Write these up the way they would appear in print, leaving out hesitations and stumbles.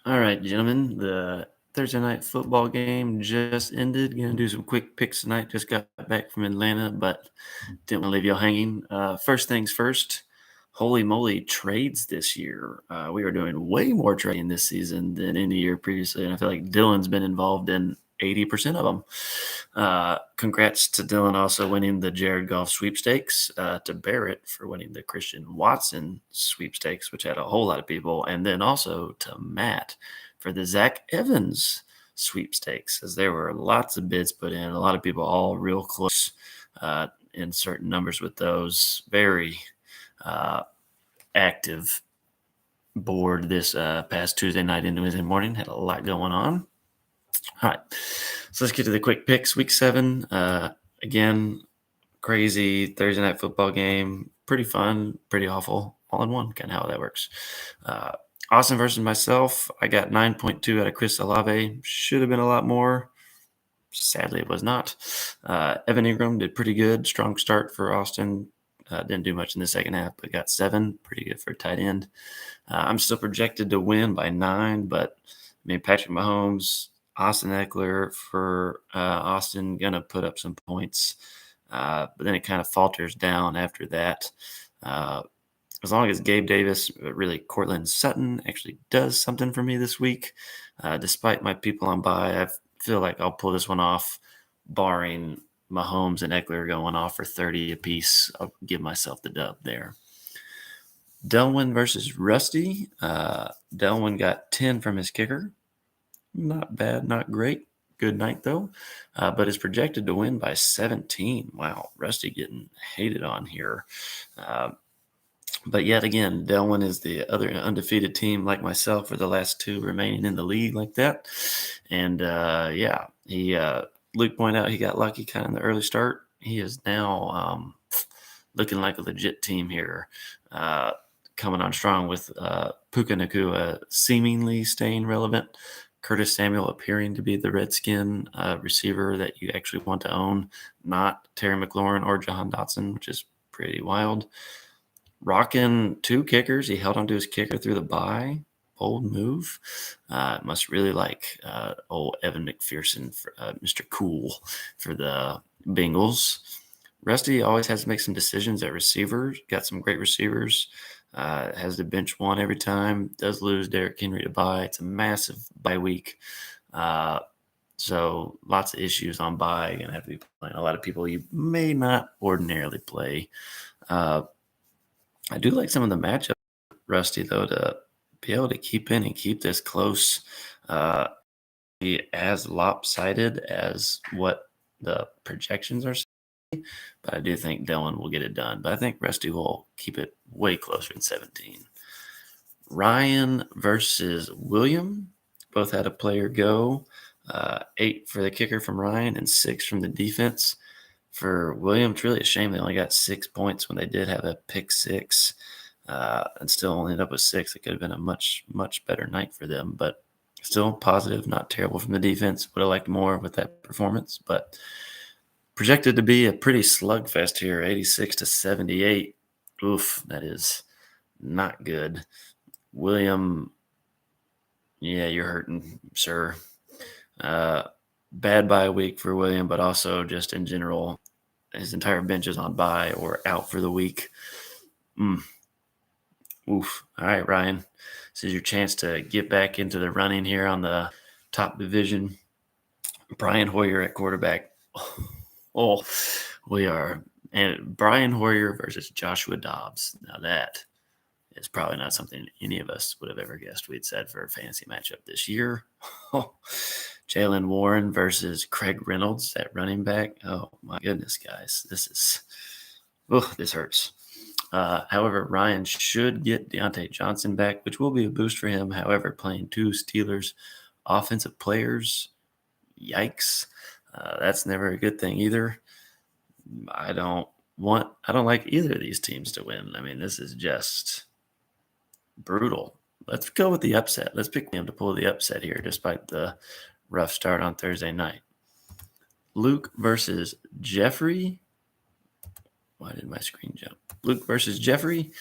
All right, gentlemen. The Thursday night football game just ended. Gonna do some quick picks tonight. Just got back from Atlanta, but didn't want to leave y'all hanging. First things first. Holy moly, trades this year. We are doing way more trading this season than any year previously, and I feel like Dylan's been involved in 80% of them. Congrats to Dylan also winning the Jared Goff sweepstakes, to Barrett for winning the Christian Watson sweepstakes, which had a whole lot of people, and then also to Matt for the Zach Evans sweepstakes, as there were lots of bids put in, a lot of people all real close in certain numbers with those. Very uh, active board this past Tuesday night into Wednesday morning. Had a lot going on. All right, so let's get to the quick picks. Week 7, again, crazy Thursday night football game. Pretty fun, pretty awful, all in one, kind of how that works. Austin versus myself, I got 9.2 out of Chris Olave. Should have been a lot more. Sadly, it was not. Evan Ingram did pretty good. Strong start for Austin. Didn't do much in the second half, but got 7. Pretty good for a tight end. I'm still projected to win by 9, but I mean, Patrick Mahomes, Austin Eckler for Austin, going to put up some points. But then it kind of falters down after that. As long as Gabe Davis, really Cortland Sutton, actually does something for me this week, despite my people on bye, I feel like I'll pull this one off, barring Mahomes and Eckler going off for 30 apiece. I'll give myself the dub there. Delwyn versus Rusty. Delwyn got 10 from his kicker. Not bad, not great. Good night, though. But is projected to win by 17. Wow, Rusty getting hated on here. But yet again, Delwyn is the other undefeated team like myself for the last 2 remaining in the league like that. And Luke pointed out he got lucky kind of in the early start. He is now looking like a legit team here. Coming on strong with Puka Nacua seemingly staying relevant. Curtis Samuel appearing to be the Redskin receiver that you actually want to own, not Terry McLaurin or Jahan Dotson, which is pretty wild. Rocking 2 kickers. He held onto his kicker through the bye. Bold move. Must really like old Evan McPherson, for, Mr. Cool, for the Bengals. Rusty always has to make some decisions at receivers. Got some great receivers. Has to bench one every time. Does lose Derrick Henry to bye. It's a massive bye week. So lots of issues on bye. Going to have to be playing a lot of people you may not ordinarily play. I do like some of the matchup, Rusty, though, to be able to keep in and keep this close, be as lopsided as what the projections are saying. But I do think Dylan will get it done. But I think Rusty will keep it way closer than 17. Ryan versus William. Both had a player go. 8 for the kicker from Ryan and 6 from the defense. For William, it's really a shame they only got 6 points when they did have a pick 6, and still only ended up with 6. It could have been a much, much better night for them, but still positive, not terrible from the defense. Would have liked more with that performance, but projected to be a pretty slugfest here, 86-78. Oof, that is not good. William, yeah, you're hurting, sir. Bad bye week for William, but also just in general, his entire bench is on bye or out for the week. Oof. All right, Ryan. This is your chance to get back into the running here on the top division. Brian Hoyer at quarterback. Oh, we are. And Brian Hoyer versus Joshua Dobbs. Now that is probably not something any of us would have ever guessed we'd said for a fantasy matchup this year. Jalen Warren versus Craig Reynolds at running back. Oh, my goodness, guys. This hurts. However, Ryan should get Deontay Johnson back, which will be a boost for him. However, playing 2 Steelers offensive players, yikes. That's never a good thing either. I don't like either of these teams to win. I mean, this is just brutal. Let's go with the upset. Let's pick him to pull the upset here, despite the rough start on Thursday night. Luke versus Jeffrey. Why did my screen jump? Luke versus Jeffrey.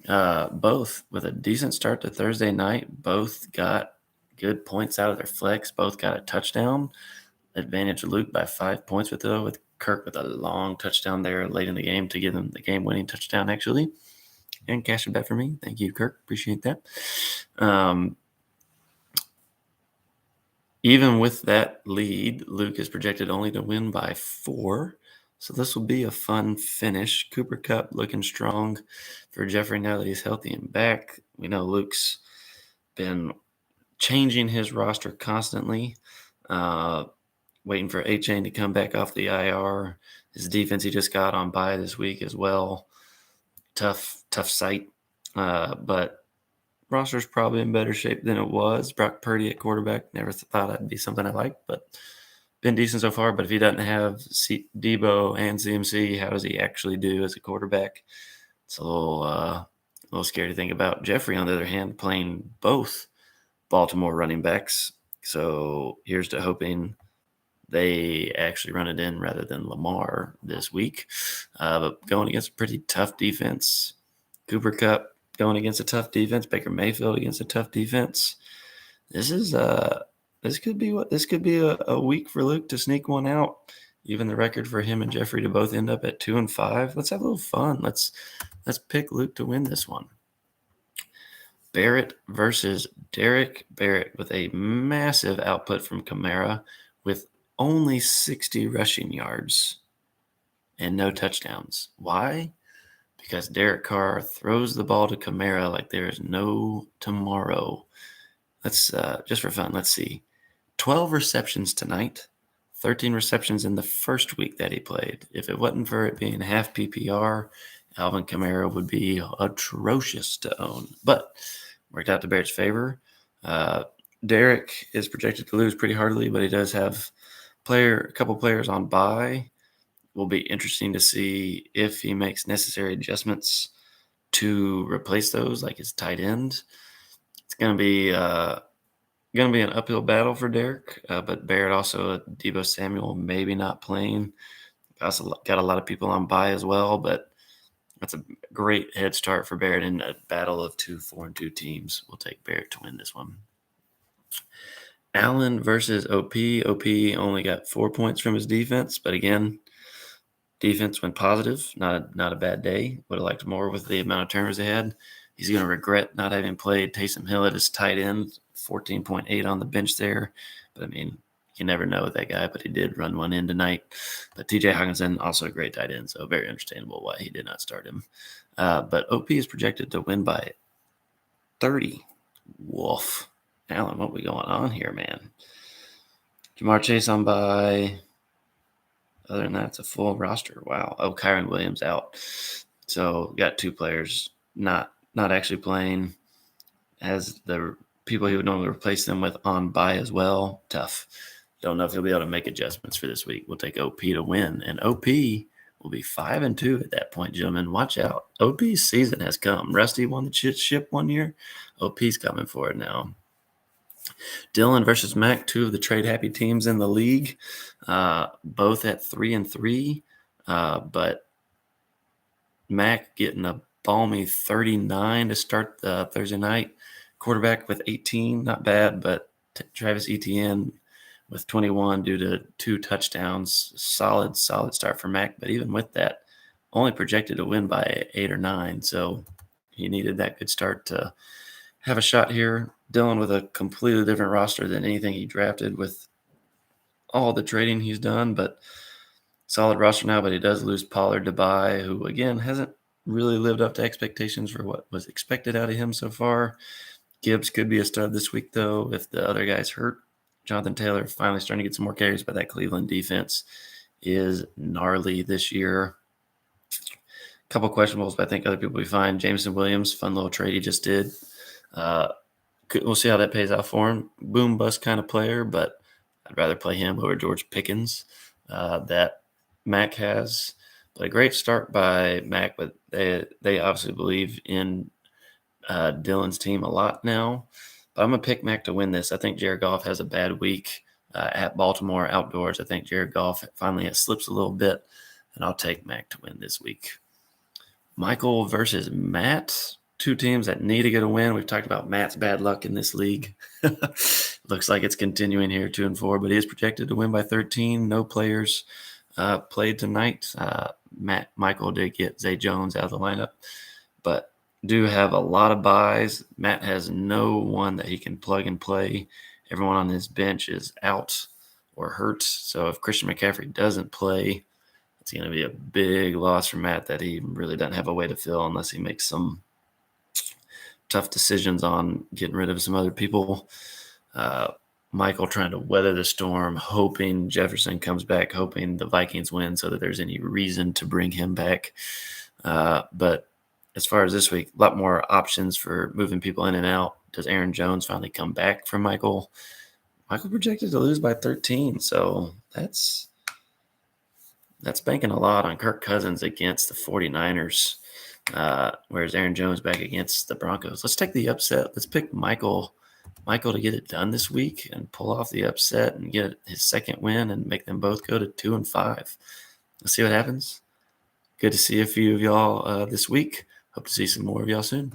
Both with a decent start to Thursday night. Both got good points out of their flex. Both got a touchdown. Advantage Luke by 5 points with Kirk with a long touchdown there late in the game to give them the game-winning touchdown, actually. And cash a bet for me. Thank you, Kirk. Appreciate that. Even with that lead, Luke is projected only to win by 4. So this will be a fun finish. Cooper Kupp looking strong for Jeffrey now that he's healthy and back. We know Luke's been changing his roster constantly, waiting for A-Chain to come back off the IR. His defense he just got on bye this week as well. Tough sight. But roster's probably in better shape than it was. Brock Purdy at quarterback. Never thought that'd be something I liked, but been decent so far. But if he doesn't have Debo and CMC, how does he actually do as a quarterback? It's a little scary to think about. Jeffrey, on the other hand, playing both Baltimore running backs. So here's to hoping they actually run it in rather than Lamar this week. But going against a pretty tough defense. Cooper Kupp going against a tough defense. Baker Mayfield against a tough defense. This could be a week for Luke to sneak one out. Even the record for him and Jeffrey to both end up at 2-5. Let's have a little fun. Let's pick Luke to win this one. Barrett versus Derek. Barrett with a massive output from Kamara with only 60 rushing yards and no touchdowns. Why? Because Derek Carr throws the ball to Kamara like there is no tomorrow. Let's just for fun, let's see. 12 receptions tonight, 13 receptions in the first week that he played. If it wasn't for it being half PPR, Alvin Kamara would be atrocious to own. But worked out to Barrett's favor. Derek is projected to lose pretty hardly, but he does have a couple players on bye. Will be interesting to see if he makes necessary adjustments to replace those, like his tight end. It's going to be an uphill battle for Derek, but Barrett also, Debo Samuel maybe not playing. Also got a lot of people on bye as well, but that's a great head start for Barrett in a battle of 2 4-2 teams. We'll take Barrett to win this one. Allen versus OP. OP only got 4 points from his defense, but again, defense went positive. Not a bad day. Would have liked more with the amount of turnovers they had. He's going to regret not having played Taysom Hill at his tight end, 14.8 on the bench there. But, I mean, you never know with that guy, but he did run one in tonight. But TJ Hawkinson, also a great tight end, so very understandable why he did not start him. But OP is projected to win by 30. Woof. Allen, what we going on here, man? Jamar Chase on bye. Other than that, it's a full roster. Wow. Oh, Kyron Williams out. So got 2 players not actually playing. Has the people he would normally replace them with on bye as well. Tough. Don't know if he'll be able to make adjustments for this week. We'll take OP to win. And OP will be 5-2 at that point, gentlemen. Watch out. OP's season has come. Rusty won the ship one year. OP's coming for it now. Dylan versus Mac, 2 of the trade-happy teams in the league, both at 3-3. But Mac getting a balmy 39 to start the Thursday night. Quarterback with 18, not bad, but Travis Etienne with 21 due to 2 touchdowns. Solid start for Mac. But even with that, only projected to win by 8 or 9. So he needed that good start to have a shot here. Dylan with a completely different roster than anything he drafted with all the trading he's done, but solid roster now. But he does lose Pollard to bye, who, again, hasn't really lived up to expectations for what was expected out of him so far. Gibbs could be a stud this week, though, if the other guys hurt. Jonathan Taylor finally starting to get some more carries, but that Cleveland defense is gnarly this year. A couple questionables, but I think other people will be fine. Jameson Williams, fun little trade he just did. We'll see how that pays out for him. Boom bust kind of player, but I'd rather play him over George Pickens that Mac has. But a great start by Mac, but they obviously believe in Dylan's team a lot now. But I'm going to pick Mac to win this. I think Jared Goff has a bad week at Baltimore outdoors. I think Jared Goff finally slips a little bit, and I'll take Mac to win this week. Michael versus Matt. 2 teams that need to get a win. We've talked about Matt's bad luck in this league. looks like it's continuing here, 2-4, but he is projected to win by 13. No players played tonight. Michael did get Zay Jones out of the lineup, but do have a lot of buys. Matt has no one that he can plug and play. Everyone on his bench is out or hurt. So if Christian McCaffrey doesn't play, it's going to be a big loss for Matt that he really doesn't have a way to fill unless he makes some tough decisions on getting rid of some other people. Michael trying to weather the storm, hoping Jefferson comes back, hoping the Vikings win so that there's any reason to bring him back. But as far as this week, a lot more options for moving people in and out. Does Aaron Jones finally come back from Michael? Michael projected to lose by 13, so that's banking a lot on Kirk Cousins against the 49ers, whereas Aaron Jones back against the Broncos. Let's take the upset. Let's pick Michael to get it done this week and pull off the upset and get his second win and make them both go to 2-5. Let's see what happens. Good to see a few of y'all this week. Hope to see some more of y'all soon.